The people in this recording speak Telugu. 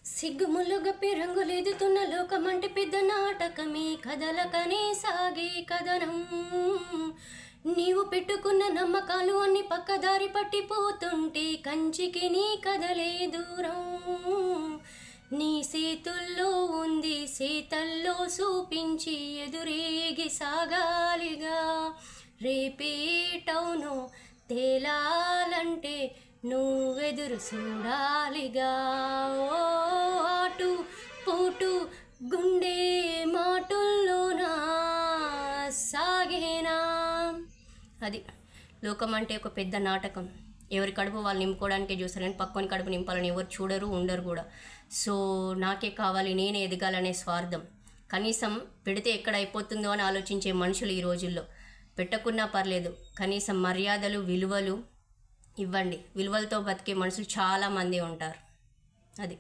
సిగ్గుముళ్ళు గప్పి రంగులేదుతున్న లోకమంటే పెద్ద నాటకమే కదలకనే సాగే కథనం. నీవు పెట్టుకున్న నమ్మకాలు అన్ని పక్కదారి పట్టిపోతుంటే కంచికి నీ కదలే దూరం. నీ చేతుల్లో ఉంది సీతల్లో చూపించి ఎదురేగి సాగాలిగా. రేపేటవునో తేలాలంటే నువ్వెదురు చూడాలిగా. ఓ ఆటు పోటు గుండె మాటుల్లోనా సాగేనా. అది లోకం అంటే ఒక పెద్ద నాటకం. ఎవరి కడుపు వాళ్ళు నింపుకోవడానికే చూస్తారు కానీ పక్కని కడుపు నింపాలని ఎవరు చూడరు ఉండరు కూడా. సో నాకే కావాలి, నేనే ఎదగాలనే స్వార్థం. కనీసం పెడితే ఎక్కడ అయిపోతుందో అని ఆలోచించే మనుషులు ఈ రోజుల్లో. పెట్టకున్నా పర్లేదు, కనీసం మర్యాదలు విలువలు ఇవ్వండి. విలువలతో బతికే మనుషులు చాలామంది ఉంటారు. అది